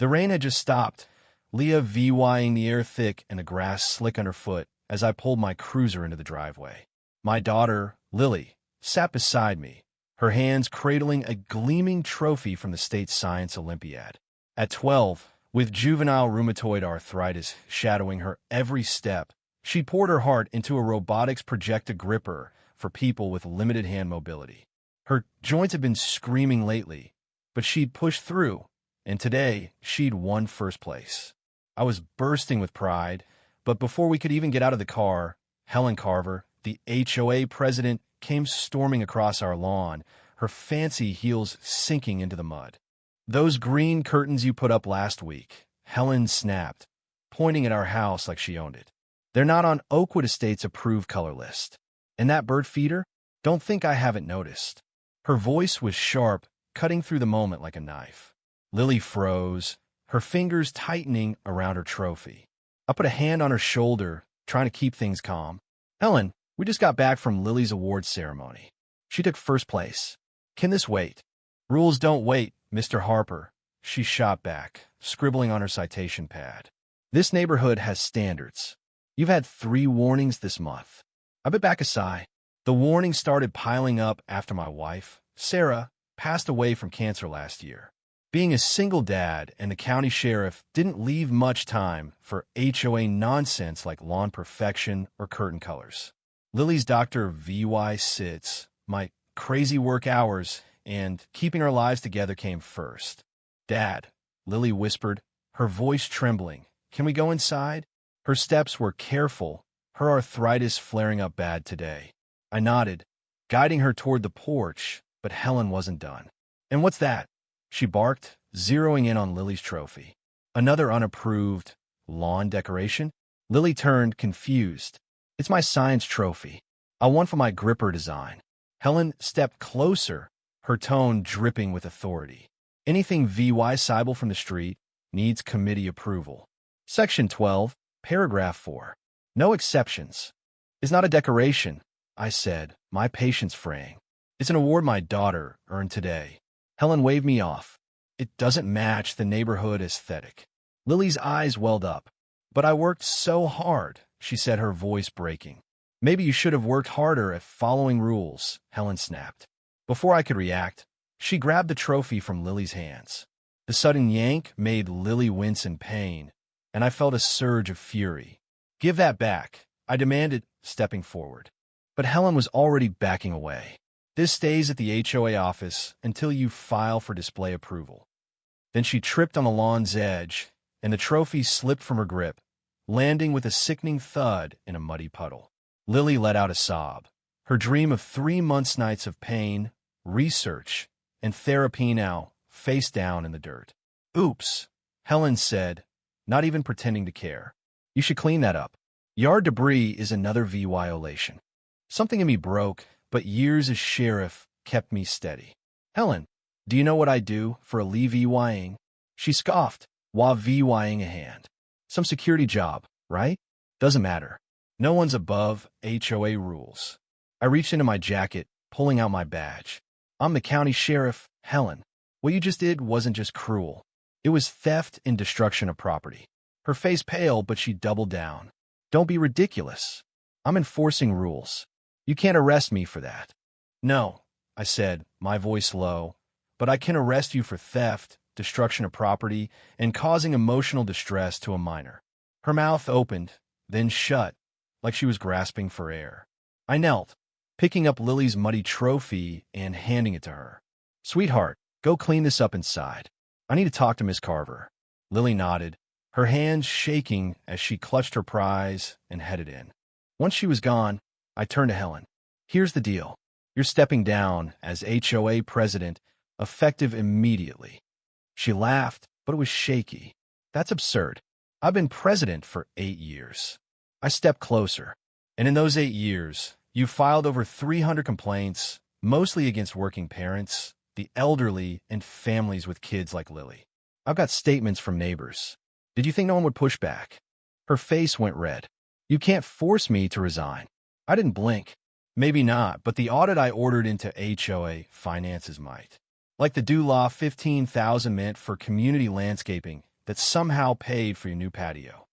The rain had just stopped, Leah VYing the air thick and the grass slick underfoot as I pulled my cruiser into the driveway. My daughter, Lily, sat beside me, her hands cradling a gleaming trophy from the state science Olympiad. At 12, with juvenile rheumatoid arthritis shadowing her every step, she poured her heart into a robotics projector gripper for people with limited hand mobility. Her joints had been screaming lately, but she'd pushed through, and today she'd won first place. I was bursting with pride, but before we could even get out of the car, Helen Carver, the HOA president, came storming across our lawn, her fancy heels sinking into the mud. "Those green curtains you put up last week," Helen snapped, pointing at our house like she owned it. "They're not on Oakwood Estates' approved color list. And that bird feeder? Don't think I haven't noticed." Her voice was sharp, cutting through the moment like a knife. Lily froze, her fingers tightening around her trophy. I put a hand on her shoulder, trying to keep things calm. "Helen, we just got back from Lily's awards ceremony. She took first place. Can this wait?" "Rules don't wait, Mr. Harper," she shot back, scribbling on her citation pad. "This neighborhood has standards. You've had 3 warnings this month." I bit back a sigh. The warnings started piling up after my wife, Sarah, passed away from cancer last year. Being a single dad and the county sheriff didn't leave much time for HOA nonsense like lawn perfection or curtain colors. Lily's Dr. VY sits, my crazy work hours, and keeping our lives together came first. "Dad," Lily whispered, her voice trembling, "can we go inside?" Her steps were careful, her arthritis flaring up bad today. I nodded, guiding her toward the porch, but Helen wasn't done. "And what's that?" she barked, zeroing in on Lily's trophy. "Another unapproved lawn decoration?" Lily turned, confused. "It's my science trophy. I won for my gripper design." Helen stepped closer, her tone dripping with authority. "Anything VY Seibel from the street needs committee approval. Section 12, paragraph 4. No exceptions. It's not a decoration," I said, my patience fraying. "It's an award my daughter earned today." Helen waved me off. "It doesn't match the neighborhood aesthetic." Lily's eyes welled up. "But I worked so hard," she said, her voice breaking. "Maybe you should have worked harder at following rules," Helen snapped. Before I could react, she grabbed the trophy from Lily's hands. The sudden yank made Lily wince in pain, and I felt a surge of fury. "Give that back," I demanded, stepping forward. But Helen was already backing away. "This stays at the HOA office until you file for display approval." Then she tripped on the lawn's edge, and the trophy slipped from her grip, landing with a sickening thud in a muddy puddle. Lily let out a sob. Her dream of 3 months' nights of pain, research, and therapy now face down in the dirt. "Oops," Helen said, not even pretending to care. "You should clean that up. Yard debris is another V violation." Something in me broke, but years as sheriff kept me steady. "Helen, do you know what I do for a Lee VYing?" She scoffed, while VYing a hand. "Some security job, right? Doesn't matter. No one's above HOA rules." I reached into my jacket, pulling out my badge. "I'm the county sheriff, Helen. What you just did wasn't just cruel. It was theft and destruction of property." Her face pale, but she doubled down. "Don't be ridiculous. I'm enforcing rules. You can't arrest me for that." "No," I said, my voice low, "but I can arrest you for theft, destruction of property, and causing emotional distress to a minor." Her mouth opened, then shut, like she was grasping for air. I knelt, picking up Lily's muddy trophy and handing it to her. "Sweetheart, go clean this up inside. I need to talk to Miss Carver." Lily nodded, her hands shaking as she clutched her prize and headed in. Once she was gone, I turned to Helen. "Here's the deal. You're stepping down as HOA president, effective immediately." She laughed, but it was shaky. "That's absurd. I've been president for 8 years." I stepped closer. "And in those 8 years, you filed over 300 complaints, mostly against working parents, the elderly, and families with kids like Lily. I've got statements from neighbors. Did you think no one would push back?" Her face went red. "You can't force me to resign." I didn't blink. "Maybe not, but the audit I ordered into HOA finances might. Like the DO Law 15,000 meant for community landscaping that somehow paid for your new patio.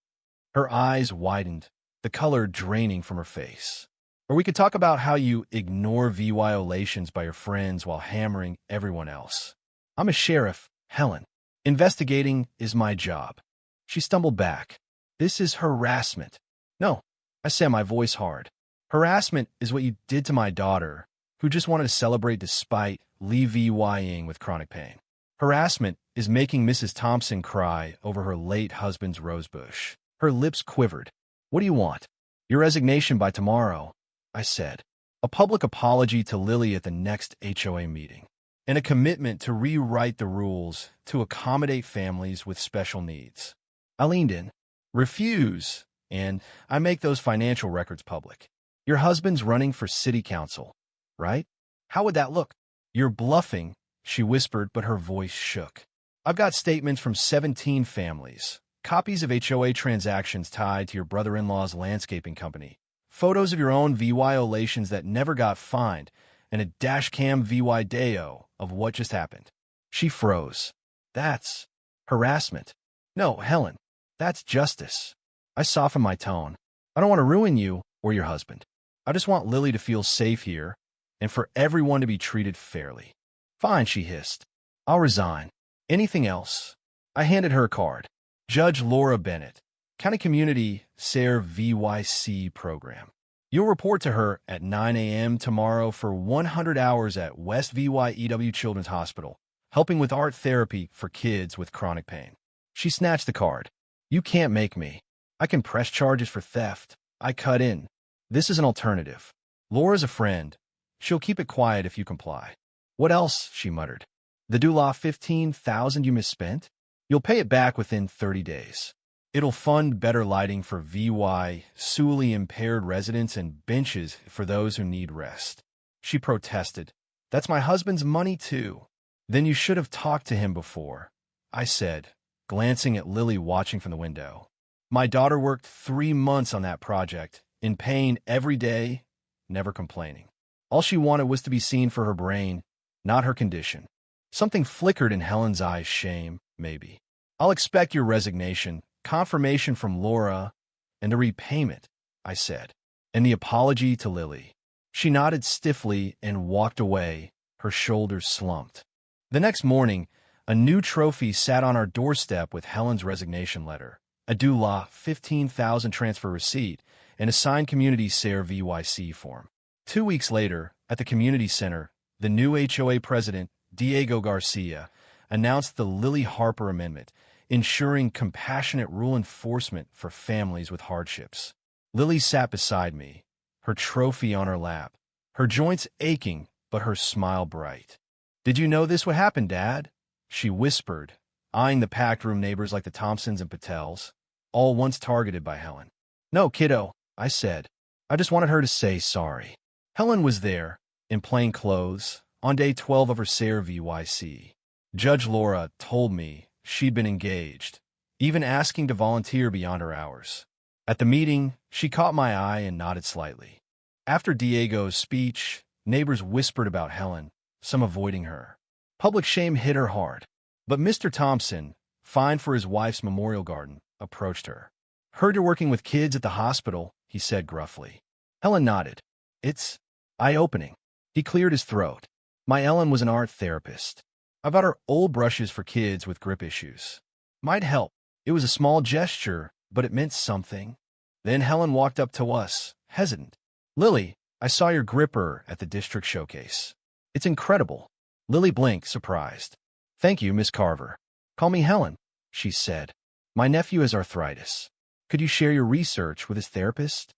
Her eyes widened, the color draining from her face. Or we could talk about how you ignore violations by your friends while hammering everyone else. I'm a sheriff, Helen. Investigating is my job. She stumbled back. This is harassment. No, I said, my voice hard. Harassment is what you did to my daughter, who just wanted to celebrate despite levying with chronic pain. Harassment is making Mrs. Thompson cry over her late husband's rosebush. Her lips quivered. What do you want? Your resignation by tomorrow, I said. A public apology to Lily at the next HOA meeting. And a commitment to rewrite the rules to accommodate families with special needs. I leaned in. Refuse, and I make those financial records public. Your husband's running for city council, right? How would that look? You're bluffing, she whispered, but her voice shook. I've got statements from 17 families, copies of HOA transactions tied to your brother-in-law's landscaping company, photos of your own violations that never got fined, and a dashcam video of what just happened. She froze. That's harassment. No, Helen, that's justice. I softened my tone. I don't want to ruin you or your husband. I just want Lily to feel safe here and for everyone to be treated fairly. Fine, she hissed. I'll resign. Anything else? I handed her a card. Judge Laura Bennett, County Community SARE VYC Program. You'll report to her at 9 a.m. tomorrow for 100 hours at West VYEW Children's Hospital, helping with art therapy for kids with chronic pain. She snatched the card. You can't make me. I can press charges for theft. I cut in. This is an alternative. Laura's a friend. She'll keep it quiet if you comply. What else? She muttered. The doula $15,000 you misspent? You'll pay it back within 30 days. It'll fund better lighting for VY, sually impaired residents, and benches for those who need rest. She protested. That's my husband's money, too. Then you should have talked to him before, I said, glancing at Lily watching from the window. My daughter worked 3 months on that project, in pain every day, never complaining. All she wanted was to be seen for her brain, not her condition. Something flickered in Helen's eyes. Shame, maybe. I'll expect your resignation, confirmation from Laura, and a repayment, I said, and the apology to Lily. She nodded stiffly and walked away, her shoulders slumped. The next morning, a new trophy sat on our doorstep with Helen's resignation letter, a doula $15,000 transfer receipt, and a signed community SARE VYC form. 2 weeks later, at the community center, the new HOA president, Diego Garcia, announced the Lily Harper Amendment, ensuring compassionate rule enforcement for families with hardships. Lily sat beside me, her trophy on her lap, her joints aching, but her smile bright. Did you know this would happen, Dad? She whispered, eyeing the packed room neighbors like the Thompsons and Patels, all once targeted by Helen. No, kiddo, I said. I just wanted her to say sorry. Helen was there, in plain clothes, on day 12 of her SARE VYC. Judge Laura told me she'd been engaged, even asking to volunteer beyond her hours. At the meeting, she caught my eye and nodded slightly. After Diego's speech, neighbors whispered about Helen, some avoiding her. Public shame hit her hard. But Mr. Thompson, fined for his wife's memorial garden, approached her. Heard you're working with kids at the hospital, he said gruffly. Helen nodded. It's eye-opening. He cleared his throat. My Ellen was an art therapist. I bought her old brushes for kids with grip issues. Might help. It was a small gesture, but it meant something. Then Helen walked up to us, hesitant. Lily, I saw your gripper at the district showcase. It's incredible. Lily blinked, surprised. Thank you, Miss Carver. Call me Helen, she said. My nephew has arthritis. Could you share your research with his therapist?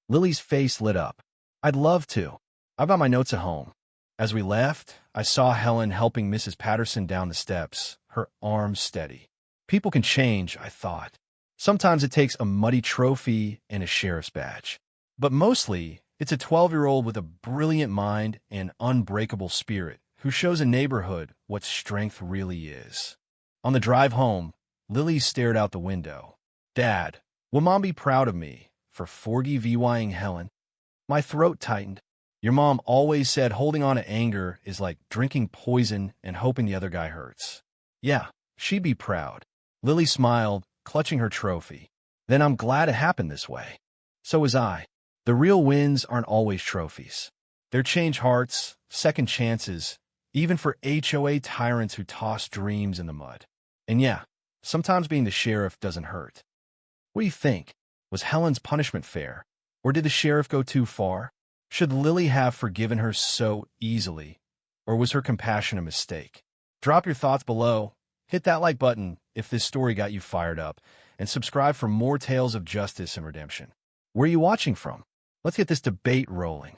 Lily's face lit up. I'd love to. I've got my notes at home. As we left, I saw Helen helping Mrs. Patterson down the steps, her arms steady. People can change, I thought. Sometimes it takes a muddy trophy and a sheriff's badge. But mostly, it's a 12-year-old with a brilliant mind and unbreakable spirit who shows a neighborhood what strength really is. On the drive home, Lily stared out the window. Dad, will Mom be proud of me for forgiving Helen? My throat tightened. Your mom always said holding on to anger is like drinking poison and hoping the other guy hurts. Yeah, she'd be proud. Lily smiled, clutching her trophy. Then I'm glad it happened this way. So was I. The real wins aren't always trophies. They're change hearts, second chances, even for HOA tyrants who toss dreams in the mud. And yeah, sometimes being the sheriff doesn't hurt. What do you think? Was Helen's punishment fair? Or did the sheriff go too far? Should Lily have forgiven her so easily? Or was her compassion a mistake? Drop your thoughts below, hit that like button if this story got you fired up, and subscribe for more tales of justice and redemption. Where are you watching from? Let's get this debate rolling.